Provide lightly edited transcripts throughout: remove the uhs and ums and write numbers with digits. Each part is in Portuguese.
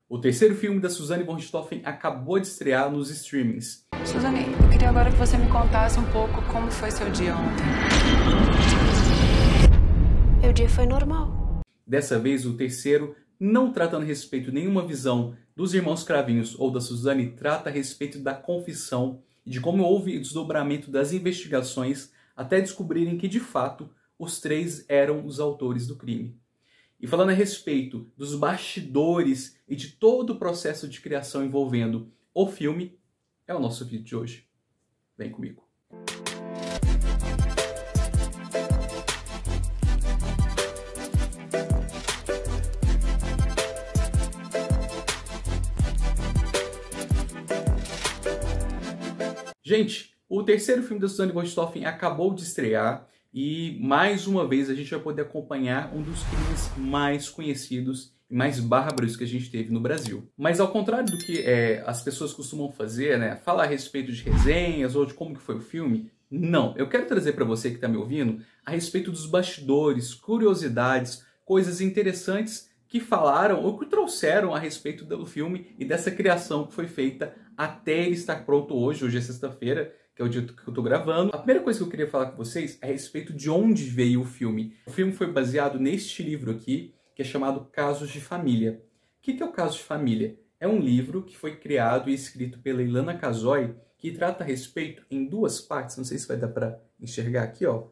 O terceiro filme da Suzanne von Richthofen acabou de estrear nos streamings. Suzanne, eu queria agora que você me contasse um pouco como foi seu dia ontem. Meu dia foi normal. Dessa vez, o terceiro, não tratando a respeito de nenhuma visão dos irmãos Cravinhos ou da Suzanne, trata a respeito da confissão e de como houve o desdobramento das investigações até descobrirem que, de fato, os três eram os autores do crime. E falando a respeito dos bastidores e de todo o processo de criação envolvendo o filme, é o nosso vídeo de hoje. Vem comigo. Gente, o terceiro filme da Suzanne von Richthofen acabou de estrear e, mais uma vez, a gente vai poder acompanhar um dos crimes mais conhecidos e mais bárbaros que a gente teve no Brasil. Mas, ao contrário do que as pessoas costumam fazer, né, falar a respeito de resenhas ou de como que foi o filme, não. Eu quero trazer para você que está me ouvindo a respeito dos bastidores, curiosidades, coisas interessantes que falaram ou que trouxeram a respeito do filme e dessa criação que foi feita até ele estar pronto hoje. Hoje é sexta-feira, que é o dia que eu estou gravando. A primeira coisa que eu queria falar com vocês é a respeito de onde veio o filme. O filme foi baseado neste livro aqui, que é chamado Casos de Família. O que é o Caso de Família? É um livro que foi criado e escrito pela Ilana Casoy, que trata a respeito em duas partes, não sei se vai dar para enxergar aqui, ó,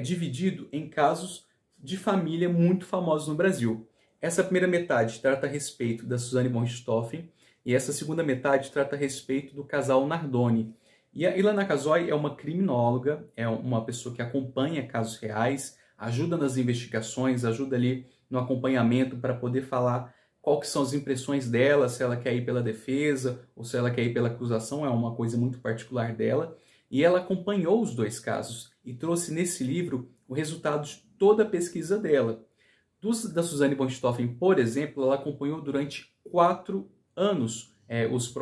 dividido em casos de família muito famosos no Brasil. Essa primeira metade trata a respeito da Suzanne von Richthofen e essa segunda metade trata a respeito do casal Nardoni. E a Ilana Casoy é uma criminóloga, é uma pessoa que acompanha casos reais, ajuda nas investigações, ajuda ali no acompanhamento para poder falar qual que são as impressões dela, se ela quer ir pela defesa ou se ela quer ir pela acusação, é uma coisa muito particular dela. E ela acompanhou os dois casos e trouxe nesse livro o resultado de toda a pesquisa dela. Da Suzanne von Richthofen, por exemplo, ela acompanhou durante 4 anos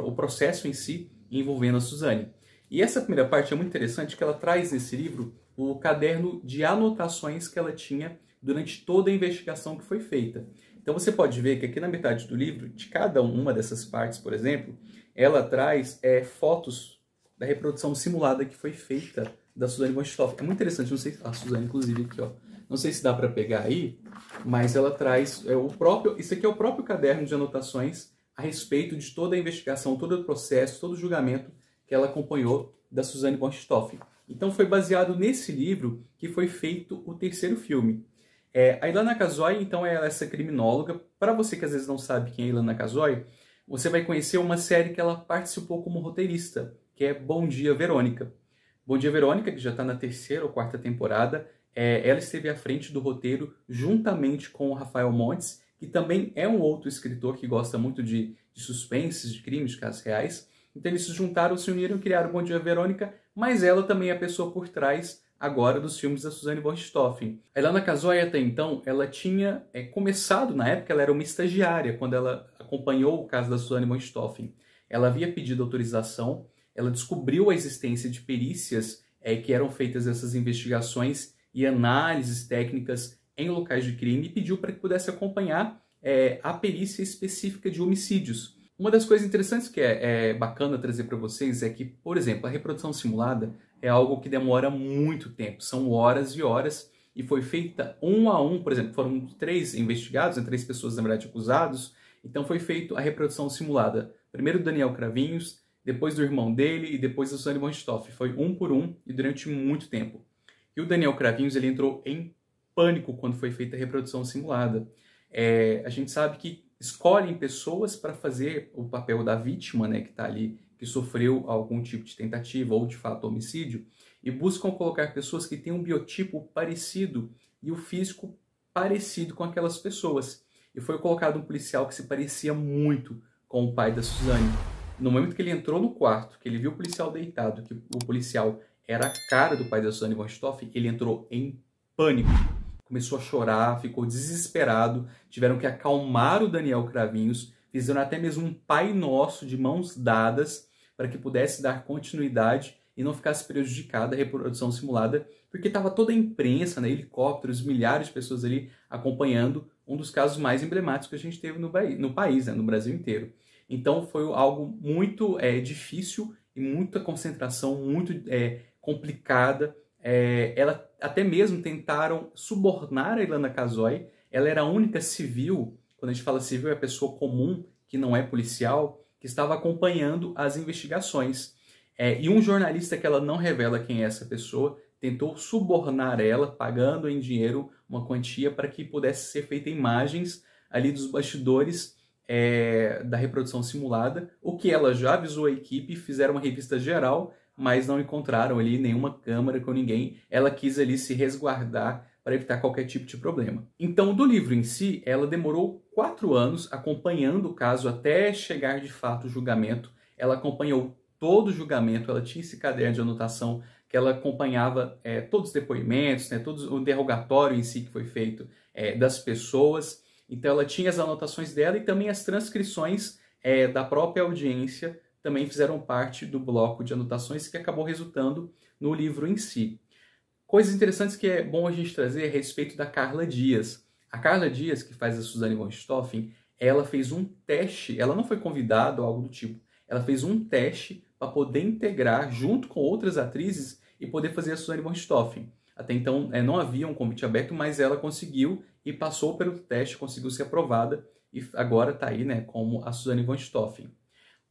o processo em si envolvendo a Suzanne. E essa primeira parte é muito interessante, que ela traz nesse livro o caderno de anotações que ela tinha durante toda a investigação que foi feita. Então você pode ver que aqui na metade do livro, de cada uma dessas partes, por exemplo, ela traz fotos da reprodução simulada que foi feita da Suzanne von Richthofen. É muito interessante, não sei se a Suzanne, inclusive, aqui, ó. Não sei se dá para pegar aí, mas ela traz isso aqui é o próprio caderno de anotações a respeito de toda a investigação, todo o processo, todo o julgamento que ela acompanhou da Suzanne von Richthofen. Então foi baseado nesse livro que foi feito o terceiro filme. A Ilana Casoy, então, é essa criminóloga. Para você que às vezes não sabe quem é a Ilana Casoy, você vai conhecer uma série que ela participou como roteirista, que é Bom Dia, Verônica. Bom Dia, Verônica, que já está na 3ª ou 4ª temporada, ela esteve à frente do roteiro juntamente com o Rafael Montes, que também é um outro escritor que gosta muito de suspenses, de crimes, de casos reais. Então eles se juntaram, se uniram, criaram Bom Dia, Verônica, mas ela também é a pessoa por trás agora dos filmes da Suzanne von Richthofen. A Ilana Casoy, até então, ela tinha começado, na época ela era uma estagiária, quando ela acompanhou o caso da Suzanne von Richthofen. Ela havia pedido autorização, ela descobriu a existência de perícias que eram feitas essas investigações e análises técnicas em locais de crime e pediu para que pudesse acompanhar a perícia específica de homicídios. Uma das coisas interessantes que é bacana trazer para vocês é que, por exemplo, a reprodução simulada é algo que demora muito tempo, são horas e horas, e foi feita um a um, por exemplo, foram 3 investigados, 3 pessoas, na verdade, acusados, então foi feita a reprodução simulada, primeiro do Daniel Cravinhos, depois do irmão dele e depois da Suzanne von Richthofen, foi um por um e durante muito tempo. E o Daniel Cravinhos, ele entrou em pânico quando foi feita a reprodução simulada. A gente sabe que escolhem pessoas para fazer o papel da vítima, né, que está ali, que sofreu algum tipo de tentativa ou de fato homicídio, e buscam colocar pessoas que têm um biotipo parecido e o físico parecido com aquelas pessoas. E foi colocado um policial que se parecia muito com o pai da Suzanne. No momento que ele entrou no quarto, que ele viu o policial deitado, que o policial era a cara do pai da Suzanne von Richthofen, ele entrou em pânico. Começou a chorar, ficou desesperado, tiveram que acalmar o Daniel Cravinhos, fizeram até mesmo um Pai Nosso de mãos dadas para que pudesse dar continuidade e não ficasse prejudicada a reprodução simulada, porque estava toda a imprensa, né, helicópteros, milhares de pessoas ali acompanhando um dos casos mais emblemáticos que a gente teve no país, né, no Brasil inteiro. Então foi algo muito difícil e muita concentração, muito complicada. Ela até mesmo tentaram subornar a Ilana Casoy. Ela era a única civil, quando a gente fala civil é a pessoa comum, que não é policial, que estava acompanhando as investigações. E um jornalista, que ela não revela quem é essa pessoa, tentou subornar ela, pagando em dinheiro uma quantia para que pudesse ser feita imagens ali dos bastidores da reprodução simulada, o que ela já avisou a equipe, fizeram uma revista geral, mas não encontraram ali nenhuma câmera com ninguém. Ela quis ali se resguardar para evitar qualquer tipo de problema. Então, do livro em si, ela demorou 4 anos acompanhando o caso até chegar de fato o julgamento. Ela acompanhou todo o julgamento, ela tinha esse caderno de anotação que ela acompanhava todos os depoimentos, né, todo o interrogatório em si que foi feito das pessoas. Então ela tinha as anotações dela e também as transcrições da própria audiência também fizeram parte do bloco de anotações que acabou resultando no livro em si. Coisas interessantes que é bom a gente trazer a respeito da Carla Dias. A Carla Dias, que faz a Suzane von Richthofen, ela fez um teste, ela não foi convidada ou algo do tipo, ela fez um teste para poder integrar junto com outras atrizes e poder fazer a Suzane von Richthofen. Até então não havia um convite aberto, mas ela conseguiu e passou pelo teste, conseguiu ser aprovada e agora está aí, né, como a Suzane von Richthofen.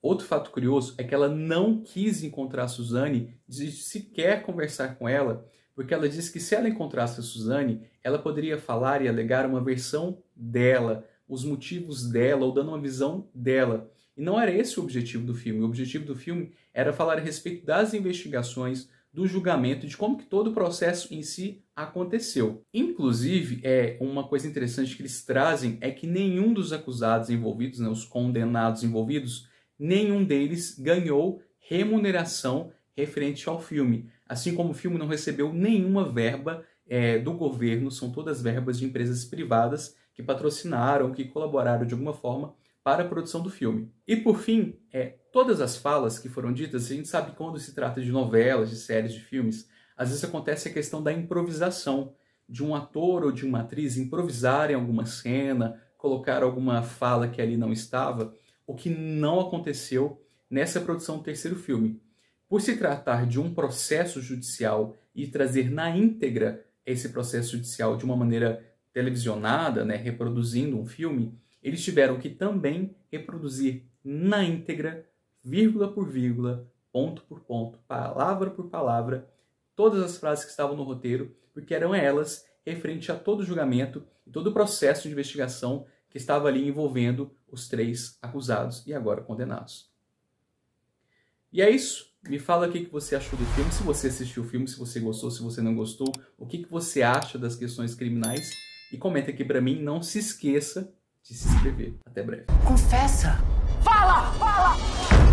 Outro fato curioso é que ela não quis encontrar a Suzane, de sequer conversar com ela, porque ela disse que se ela encontrasse a Suzane, ela poderia falar e alegar uma versão dela, os motivos dela, ou dando uma visão dela. E não era esse o objetivo do filme. O objetivo do filme era falar a respeito das investigações, do julgamento, de como que todo o processo em si aconteceu. Inclusive, uma coisa interessante que eles trazem é que nenhum dos acusados envolvidos, né, os condenados envolvidos, nenhum deles ganhou remuneração referente ao filme. Assim como o filme não recebeu nenhuma verba do governo, são todas verbas de empresas privadas que patrocinaram, que colaboraram de alguma forma para a produção do filme. E por fim, todas as falas que foram ditas, a gente sabe que quando se trata de novelas, de séries, de filmes, às vezes acontece a questão da improvisação, de um ator ou de uma atriz improvisarem alguma cena, colocar alguma fala que ali não estava, o que não aconteceu nessa produção do terceiro filme. Por se tratar de um processo judicial e trazer na íntegra esse processo judicial de uma maneira televisionada, né, reproduzindo um filme, eles tiveram que também reproduzir na íntegra, vírgula por vírgula, ponto por ponto, palavra por palavra, todas as frases que estavam no roteiro, porque eram elas referente a todo o julgamento e todo o processo de investigação que estava ali envolvendo os 3 acusados e agora condenados. E é isso. Me fala o que você achou do filme, se você assistiu o filme, se você gostou, se você não gostou, o que você acha das questões criminais e comenta aqui pra mim. Não se esqueça de se inscrever. Até breve. Confessa! Fala! Fala!